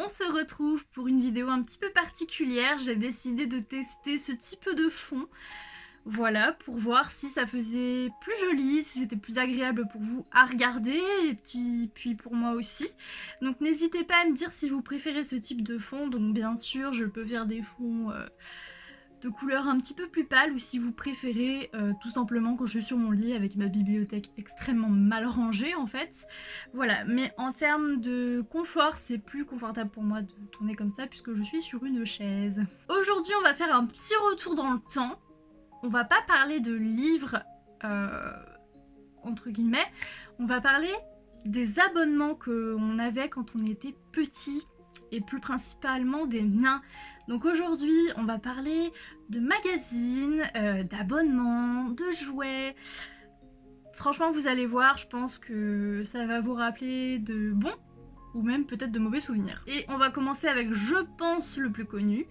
on se retrouve pour une vidéo un petit peu particulière. J'ai décidé de tester ce type de fond. Voilà, pour voir si ça faisait plus joli, si c'était plus agréable pour vous à regarder, et puis pour moi aussi. Donc n'hésitez pas à me dire si vous préférez ce type de fond. Donc bien sûr, je peux faire des fonds de couleurs un petit peu plus pâles, ou si vous préférez tout simplement quand je suis sur mon lit avec ma bibliothèque extrêmement mal rangée en fait. Voilà, mais en termes de confort, c'est plus confortable pour moi de tourner comme ça puisque je suis sur une chaise. Aujourd'hui, on va faire un petit retour dans le temps. On va pas parler de livres, entre guillemets, on va parler des abonnements qu'on avait quand on était petit, et plus principalement des miens. Donc aujourd'hui, on va parler de magazines, d'abonnements, de jouets. Franchement, vous allez voir, je pense que ça va vous rappeler de bons ou même peut-être de mauvais souvenirs. Et on va commencer avec, je pense, le plus connu.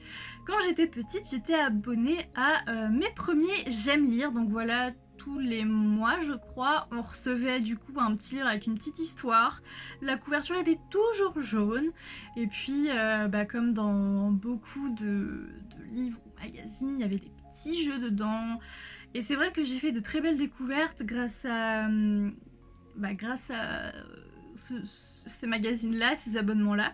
Quand j'étais petite, j'étais abonnée à mes premiers J'aime lire. Donc voilà, tous les mois, je crois, on recevait du coup un petit livre avec une petite histoire. La couverture était toujours jaune. Et puis, comme dans beaucoup de livres ou magazines, il y avait des petits jeux dedans. Et c'est vrai que j'ai fait de très belles découvertes grâce à ces magazines-là, ces abonnements-là.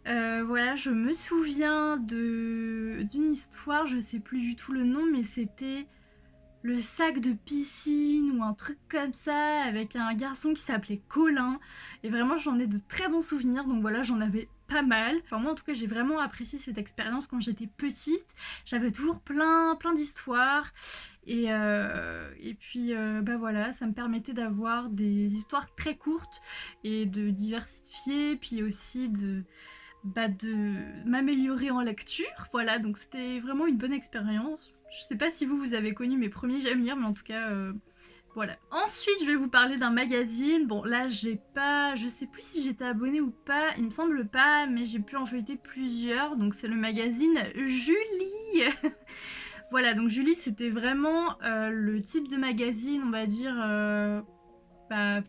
Voilà, je me souviens d'une histoire, je sais plus du tout le nom, mais c'était le sac de piscine ou un truc comme ça, avec un garçon qui s'appelait Colin. Et vraiment, j'en ai de très bons souvenirs, donc voilà, j'en avais pas mal. Enfin, moi, en tout cas, j'ai vraiment apprécié cette expérience quand j'étais petite. J'avais toujours plein d'histoires. Et puis, voilà, ça me permettait d'avoir des histoires très courtes et de diversifier, puis aussi de m'améliorer en lecture. Voilà, donc c'était vraiment une bonne expérience. Je sais pas si vous avez connu mes premiers J'aime lire, mais en tout cas, voilà. Ensuite, je vais vous parler d'un magazine. Bon, là, je sais plus si j'étais abonnée ou pas, il me semble pas, mais j'ai pu en feuilleter plusieurs. Donc c'est le magazine Julie. Voilà, donc Julie, c'était vraiment le type de magazine, on va dire,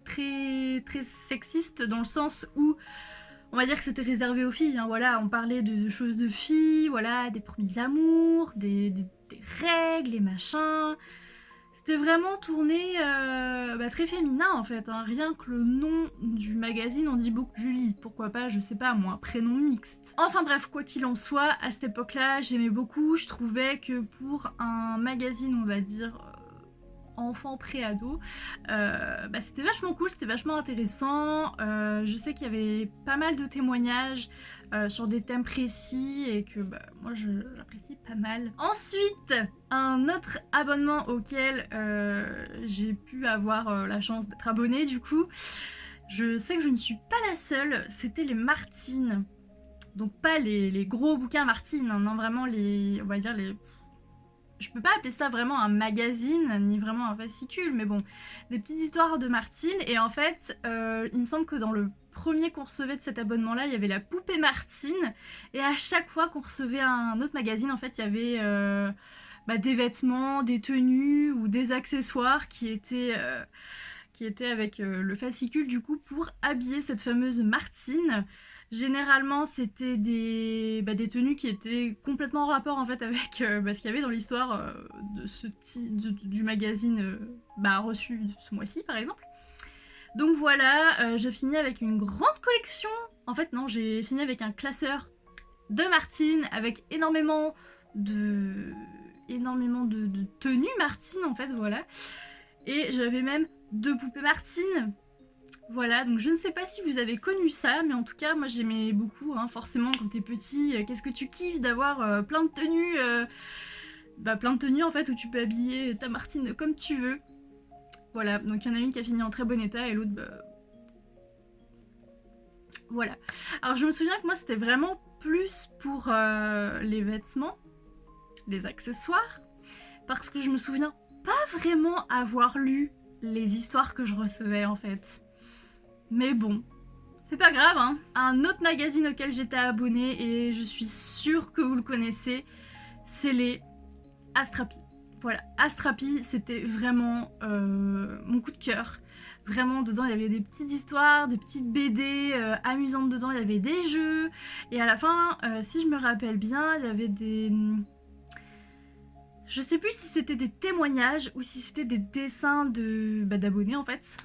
très sexiste, dans le sens où on va dire que c'était réservé aux filles, hein. Voilà, on parlait de choses de filles, voilà, des premiers amours, des règles et machins. C'était vraiment tourné très féminin en fait, hein. Rien que le nom du magazine en dit beaucoup. Julie, pourquoi pas, je sais pas moi, prénom mixte. Enfin bref, quoi qu'il en soit, à cette époque-là, j'aimais beaucoup. Je trouvais que pour un magazine, on va dire, enfant pré-ado, c'était vachement cool, c'était vachement intéressant. Je sais qu'il y avait pas mal de témoignages sur des thèmes précis et que moi j'apprécie pas mal. Ensuite, un autre abonnement auquel j'ai pu avoir la chance d'être abonnée du coup, je sais que je ne suis pas la seule, c'était les Martine. Donc pas les gros bouquins Martine, hein, non, vraiment on va dire les... Je peux pas appeler ça vraiment un magazine, ni vraiment un fascicule, mais bon, des petites histoires de Martine. Et en fait, il me semble que dans le premier qu'on recevait de cet abonnement-là, il y avait la poupée Martine. Et à chaque fois qu'on recevait un autre magazine, en fait, il y avait des vêtements, des tenues ou des accessoires qui étaient avec le fascicule, du coup, pour habiller cette fameuse Martine. Généralement, c'était des tenues qui étaient complètement en rapport en fait avec ce qu'il y avait dans l'histoire du magazine reçu ce mois-ci par exemple. Donc voilà, j'ai fini avec une grande collection. En fait non, j'ai fini avec un classeur de Martine avec énormément de tenues Martine en fait, voilà. Et j'avais même 2 poupées Martine. Voilà, donc je ne sais pas si vous avez connu ça, mais en tout cas, moi j'aimais beaucoup, hein. Forcément, quand t'es petit, qu'est-ce que tu kiffes d'avoir plein de tenues, plein de tenues en fait, où tu peux habiller ta Martine comme tu veux. Voilà, donc il y en a une qui a fini en très bon état et l'autre, voilà. Alors je me souviens que moi c'était vraiment plus pour les vêtements, les accessoires, parce que je me souviens pas vraiment avoir lu les histoires que je recevais en fait. Mais bon, c'est pas grave, hein. Un autre magazine auquel j'étais abonnée, et je suis sûre que vous le connaissez, c'est les Astrapi. Voilà, Astrapi, c'était vraiment mon coup de cœur. Vraiment, dedans, il y avait des petites histoires, des petites BD amusantes dedans, il y avait des jeux. Et à la fin, si je me rappelle bien, il y avait des... Je sais plus si c'était des témoignages ou si c'était des dessins d'abonnés en fait.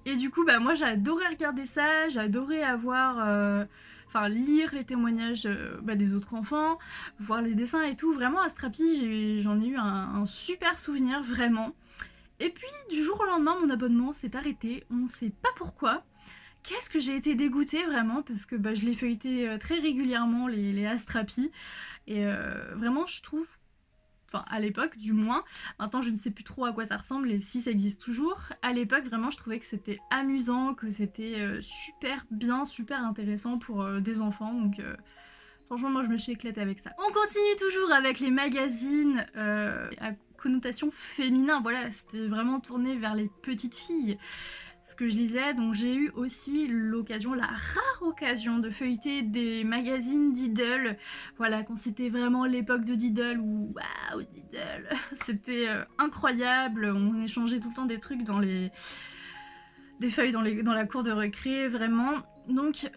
Et du coup, moi j'ai adoré regarder ça, j'ai adoré avoir... lire les témoignages des autres enfants, voir les dessins et tout. Vraiment, Astrapi, j'en ai eu un super souvenir, vraiment. Et puis, du jour au lendemain, mon abonnement s'est arrêté. On sait pas pourquoi. Qu'est-ce que j'ai été dégoûtée, vraiment, parce que je l'ai feuilleté très régulièrement, les Astrapi. Et vraiment, je trouve... Enfin, à l'époque, du moins. Maintenant, je ne sais plus trop à quoi ça ressemble et si ça existe toujours. À l'époque, vraiment, je trouvais que c'était amusant, que c'était super bien, super intéressant pour des enfants. Donc, franchement, moi, je me suis éclatée avec ça. On continue toujours avec les magazines à connotation féminin. Voilà, c'était vraiment tourné vers les petites filles. Ce que je lisais, donc j'ai eu aussi l'occasion, la rare occasion de feuilleter des magazines Diddle. Voilà, quand c'était vraiment l'époque de Diddle, ou waouh, Diddle, c'était incroyable. On échangeait tout le temps des trucs dans les... des feuilles dans la cour de récré, vraiment. Donc,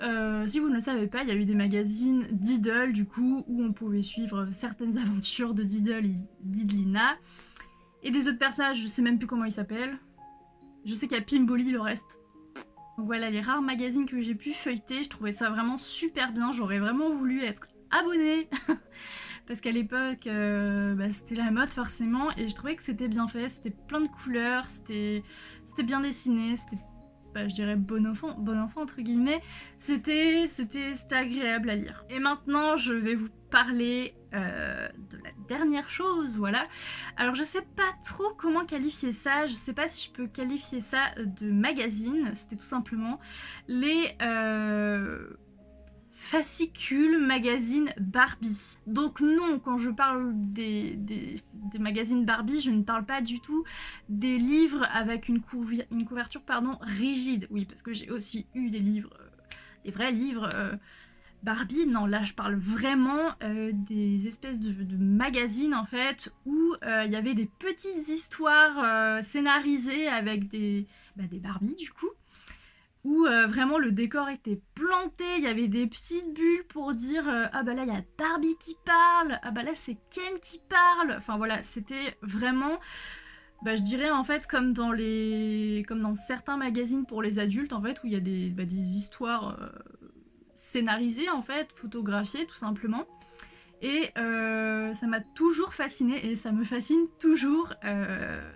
si vous ne le savez pas, il y a eu des magazines Diddle, du coup, où on pouvait suivre certaines aventures de Diddle et Diddlina. Et des autres personnages, je sais même plus comment ils s'appellent. Je sais qu'il y a Pimboli, le reste. Donc voilà, les rares magazines que j'ai pu feuilleter, je trouvais ça vraiment super bien. J'aurais vraiment voulu être abonnée. Parce qu'à l'époque, c'était la mode forcément. Et je trouvais que c'était bien fait, c'était plein de couleurs, c'était bien dessiné, c'était, je dirais bon enfant entre guillemets. C'était agréable à lire. Et maintenant, je vais vous parler de la dernière chose, voilà. Alors je sais pas trop comment qualifier ça, je sais pas si je peux qualifier ça de magazine, c'était tout simplement les fascicules magazines Barbie. Donc non, quand je parle des magazines Barbie, je ne parle pas du tout des livres avec une couverture rigide. Oui, parce que j'ai aussi eu des livres, des vrais livres Barbie. Non, là je parle vraiment des espèces de magazines en fait, où il y avait des petites histoires scénarisées avec des Barbies du coup, où vraiment le décor était planté, il y avait des petites bulles pour dire ah bah là il y a Barbie qui parle, ah bah là c'est Ken qui parle, enfin voilà, c'était vraiment, je dirais en fait comme dans certains magazines pour les adultes en fait, où il y a des histoires scénarisées en fait, photographiées tout simplement. Et ça m'a toujours fascinée et ça me fascine toujours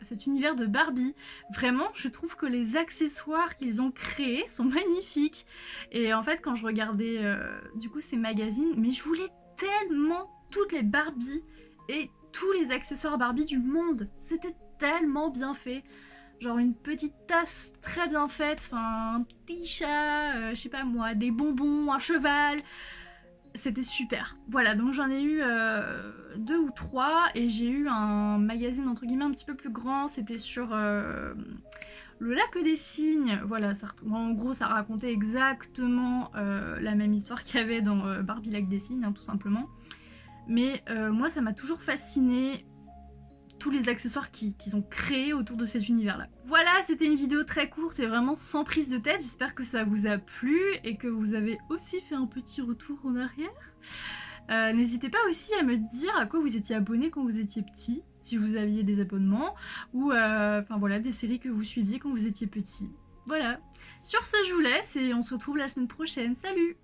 cet univers de Barbie. Vraiment, je trouve que les accessoires qu'ils ont créés sont magnifiques. Et en fait, quand je regardais du coup ces magazines, mais je voulais tellement toutes les Barbies et tous les accessoires Barbie du monde. C'était tellement bien fait. Genre une petite tasse très bien faite, enfin un petit chat, je sais pas moi, des bonbons, un cheval. C'était super. Voilà, donc j'en ai eu 2 ou 3 et j'ai eu un magazine entre guillemets un petit peu plus grand, c'était sur le lac des cygnes. Voilà, en gros ça racontait exactement la même histoire qu'il y avait dans Barbie lac des cygnes, hein, tout simplement. Mais moi ça m'a toujours fascinée, tous les accessoires qu'ils ont créés autour de cet univers-là. Voilà, c'était une vidéo très courte et vraiment sans prise de tête. J'espère que ça vous a plu et que vous avez aussi fait un petit retour en arrière. N'hésitez pas aussi à me dire à quoi vous étiez abonné quand vous étiez petit, si vous aviez des abonnements, ou voilà, des séries que vous suiviez quand vous étiez petit. Voilà. Sur ce, je vous laisse et on se retrouve la semaine prochaine. Salut!